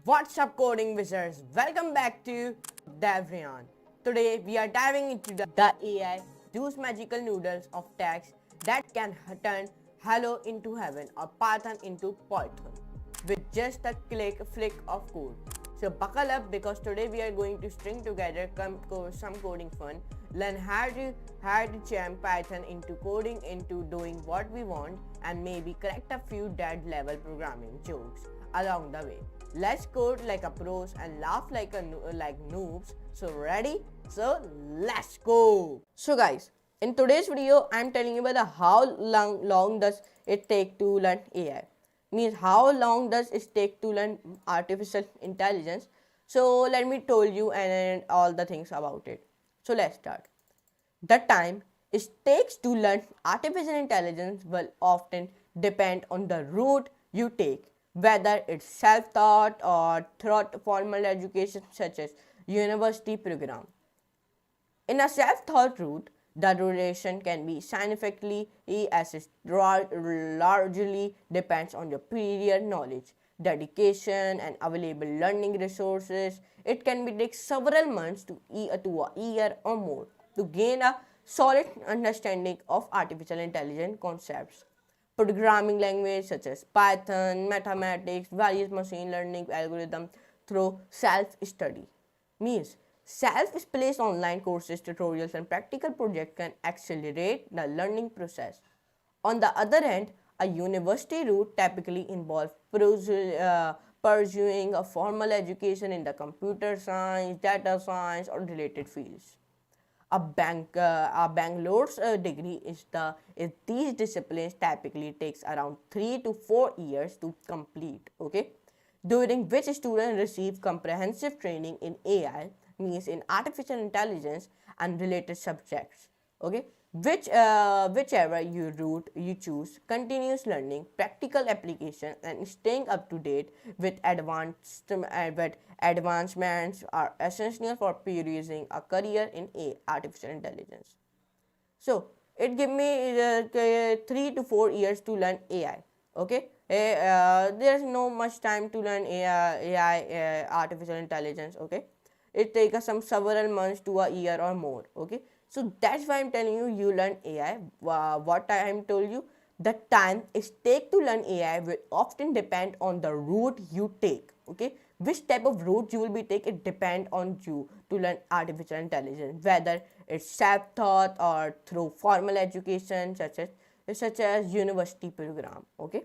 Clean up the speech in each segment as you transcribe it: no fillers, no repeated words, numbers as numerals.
What's up, coding wizards? Welcome back to Rayyan. Today we are diving into the AI, those magical noodles of text that can turn hello into heaven or Python into Python with just a flick of code. So buckle up because today we are going to string together some coding fun, learn how to jam Python into coding into doing what we want, and maybe correct a few dead level programming jokes along the way. Let's code like a pros and laugh like noobs. So ready? So let's go. So guys, in today's video, I'm telling you about how long does it take to learn AI. Means how long does it take to learn artificial intelligence. So let me tell you and all the things about it. So let's start. The time it takes to learn artificial intelligence will often depend on the route you take, whether it's self-taught or through formal education such as university program. In a self-taught route, the duration can be significantly as it largely depends on your prior knowledge, dedication, and available learning resources. It can take several months to a year or more to gain a solid understanding of artificial intelligence concepts. Programming language such as Python, mathematics, various machine learning algorithms through self-study. Means self-paced online courses, tutorials, and practical projects can accelerate the learning process. On the other hand, a university route typically involves pursuing a formal education in the computer science, data science, or related fields. A Bangalore's degree is these disciplines typically takes around 3 to 4 years to complete. Okay, during which students receive comprehensive training in AI, means in artificial intelligence and related subjects. Okay, whichever route you choose, continuous learning, practical application, and staying up to date with advancements are essential for pursuing a career in artificial intelligence. So it give me 3 to 4 years to learn AI. Okay, there's no much time to learn AI, artificial intelligence. Okay, it takes us some several months to a year or more. Okay, so that's why I'm telling you, you learn AI. What I am told you, the time it take to learn AI will often depend on the route you take. Okay, which type of route you will be take, it depend on you to learn artificial intelligence, whether it's self-taught or through formal education such as university program. Okay,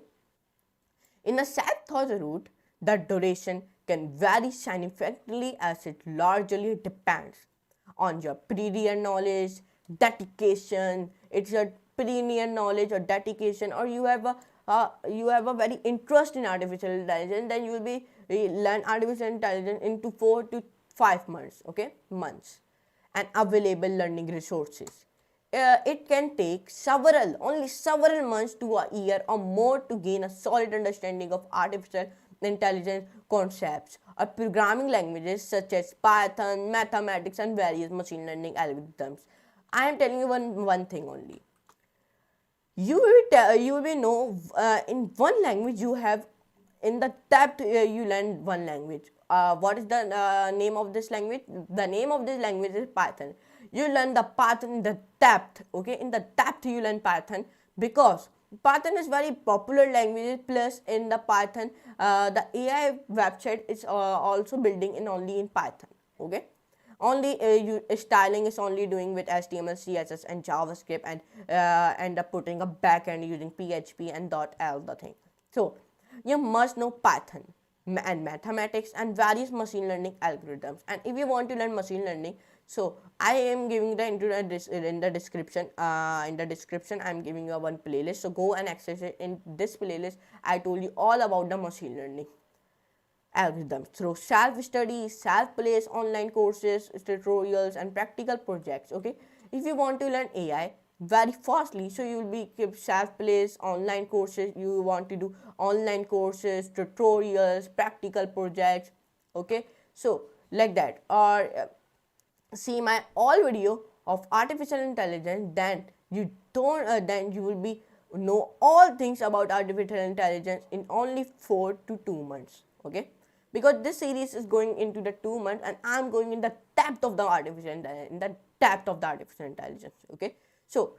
in a self-taught route, the duration can vary significantly as it largely depends on your prior knowledge, dedication. It's your prior knowledge or dedication, or you have a very interest in artificial intelligence. Then you will be learn artificial intelligence into 4 to 5 months. Okay, months, and available learning resources. It can take only several months to a year or more to gain a solid understanding of artificial intelligence concepts or programming languages such as Python, mathematics, and various machine learning algorithms. I am telling you one thing only. You will know in one language you have in the depth you learn one language. What is the name of this language? The name of this language is Python. You learn the Python in the depth. Okay, in the depth you learn Python because Python is very popular language. Plus in the Python, the AI website is also building in only in Python. Okay, only styling is only doing with HTML, CSS, and JavaScript, and end up putting a backend using PHP and .l the thing. So you must know Python and mathematics and various machine learning algorithms. And if you want to learn machine learning, so I am giving the in the description. In the description, I am giving you one playlist. So go and access it. In this playlist, I told you all about the machine learning algorithms through self-study, self-paced online courses, tutorials, and practical projects. Okay, if you want to learn AI very fastly, so you will be keep self-paced online courses. You want to do online courses, tutorials, practical projects. Okay, so like that, or see my all video of artificial intelligence. Then you will be know all things about artificial intelligence in only 4 to 2 months. Okay, because this series is going into the 2 months and I'm going in the depth of the artificial intelligence, okay. So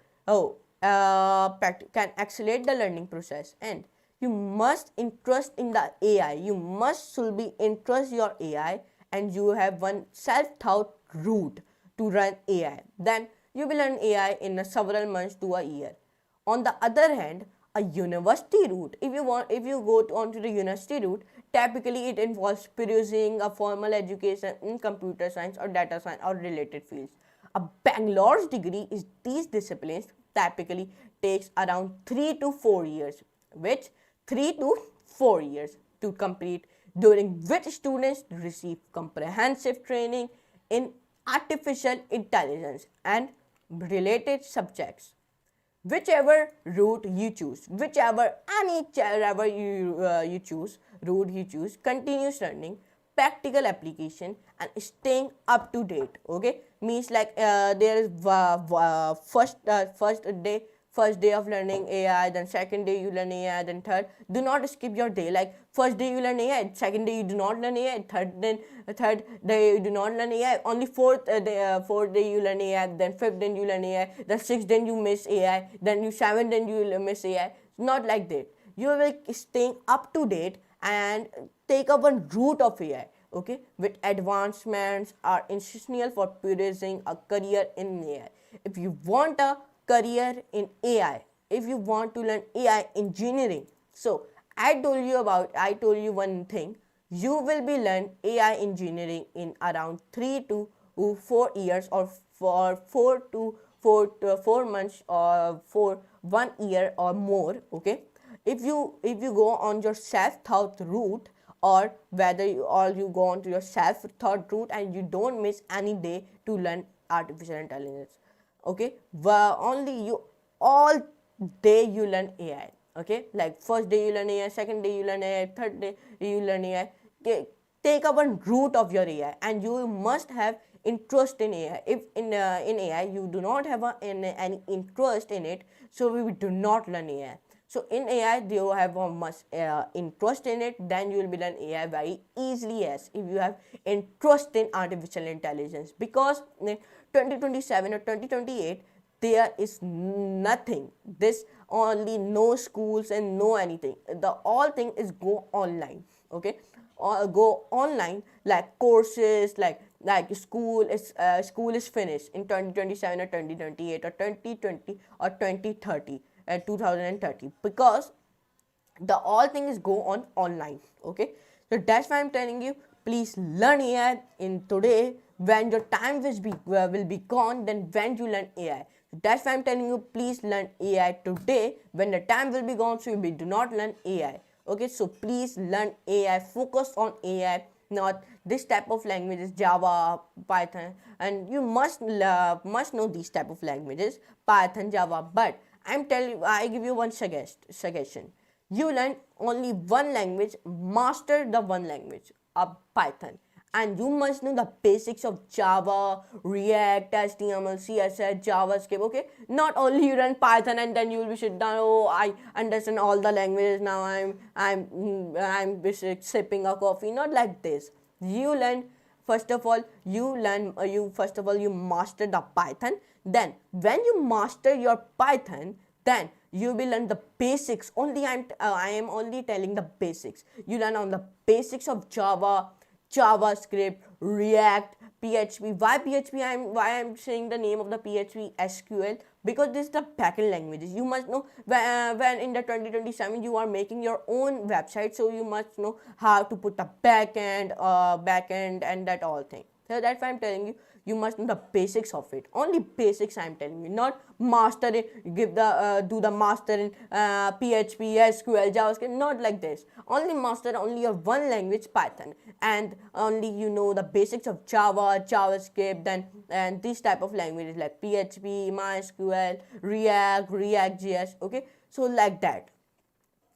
can accelerate the learning process, and you must interest in the AI. You must should be interest your AI, and you have one self-taught route to run AI. Then you will learn AI in several months to a year. On the other hand, a university route, if you go onto the university route, typically it involves pursuing a formal education in computer science or data science or related fields. A bachelor's degree in these disciplines typically takes around 3 to 4 years, which 3 to 4 years to complete, during which students receive comprehensive training in artificial intelligence and related subjects. Whichever route you choose, route you choose, continuous learning, practical application, and staying up to date. Okay, means like there is first day of learning AI, then second day you learn AI, then third. Do not skip your day. Like first day you learn AI, second day you do not learn AI, third day you do not learn AI. Only fourth day you learn AI, then fifth day you learn AI, then sixth day you miss AI, then you seventh day you miss AI. Not like that. You will staying up to date and take up one route of AI. Okay, with advancements are essential for pursuing a career in AI. If you want a career in AI, if you want to learn AI engineering, so I told you one thing. You will be learn AI engineering in around 3 to 4 years, or for 4 months, or for 1 year or more. Okay, if you go on your self-taught route, or whether you go on to your self-taught route and you don't miss any day to learn artificial intelligence. Okay, only you all day you learn AI. Okay, like first day you learn AI, second day you learn AI, third day you learn AI. Take up one route of your AI, and you must have interest in AI. If in AI you do not have any interest in it, so we do not learn AI. So in AI, you have much interest in it, then you will be learn AI very easily, as if you have interest in artificial intelligence. Because in 2027 or 2028, there is nothing. This only no schools and no anything. The all thing is go online. Okay, or go online, like courses, like school is finished in 2027 or 2028 or 2020 or 2030. 2030, because the all things go on online. Okay, so that's why I'm telling you, please learn AI in today. When your time will be gone, then when you learn AI. That's why I'm telling you, please learn AI today. When the time will be gone, so you do not learn AI. Okay, so please learn AI, focus on AI, not this type of languages, Java, Python, and you must know these type of languages, Python, Java. But I give you one suggestion. You learn only one language, master the one language of Python, and you must know the basics of Java, React, HTML, CSS, JavaScript. Okay, not only you learn Python and then you will be sit down. Oh, I understand all the languages now. I'm sipping a coffee. Not like this. You learn. First of all, you master the Python. Then when you master your Python, then you will learn the basics. Only I am only telling the basics. You learn on the basics of Java, JavaScript, React, PHP. Why PHP? Why I'm saying the name of the PHP SQL? Because this is the backend languages. You must know when in the 2027 you are making your own website, so you must know how to put the backend and that all thing. So that's why I'm telling you, you must know the basics of it. Only basics I'm telling you, not master it, do the master in PHP, SQL, JavaScript, not like this. Only master only your one language, Python, and only you know the basics of Java, JavaScript, then and these type of languages like PHP, MySQL, React.js. Okay, so like that.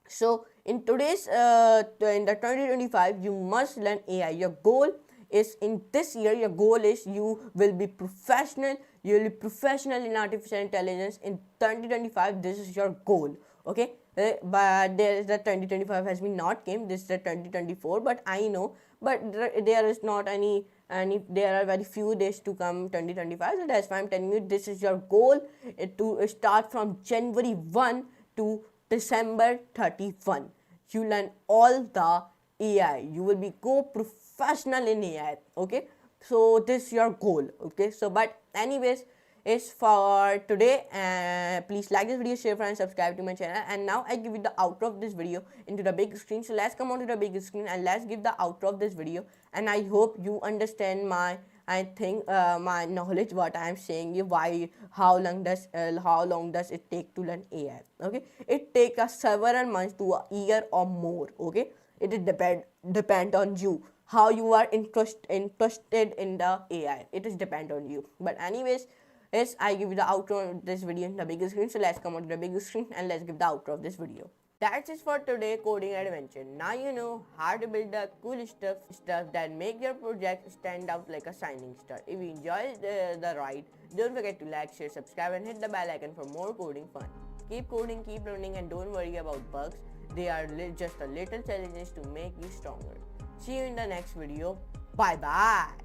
So in today's in the 2025, you must learn AI. Your goal is in this year, your goal is you will be professional. You will be professional in artificial intelligence in 2025. This is your goal. Okay, but there is the 2025 has been not came. This is the 2024, but I know, but there is not any there are very few days to come 2025, so that's why I'm telling you this is your goal, to start from January 1 to December 31. You learn all the AI, you will be go professional in AI. Okay, so this is your goal. Okay, so but anyways, is for today. Please like this video, share, and subscribe to my channel. And now I give you the outro of this video into the big screen. So let's come on to the big screen and let's give the outro of this video. And I hope you understand my my knowledge, what I am saying you, why, how long does it take to learn AI. Okay, it take us several months to a year or more. Okay, it is depend on you, how you are interested in the AI. It is depend on you. But anyways, yes, I give you the outro of this video in the big screen. So let's come on to the big screen and let's give the outro of this video. That's it for today coding adventure. Now you know how to build the cool stuff that make your project stand out like a shining star. If you enjoyed the ride, don't forget to like, share, subscribe, and hit the bell icon for more coding fun. Keep coding, keep learning, and don't worry about bugs. They are just a little challenges to make you stronger. See you in the next video. Bye bye.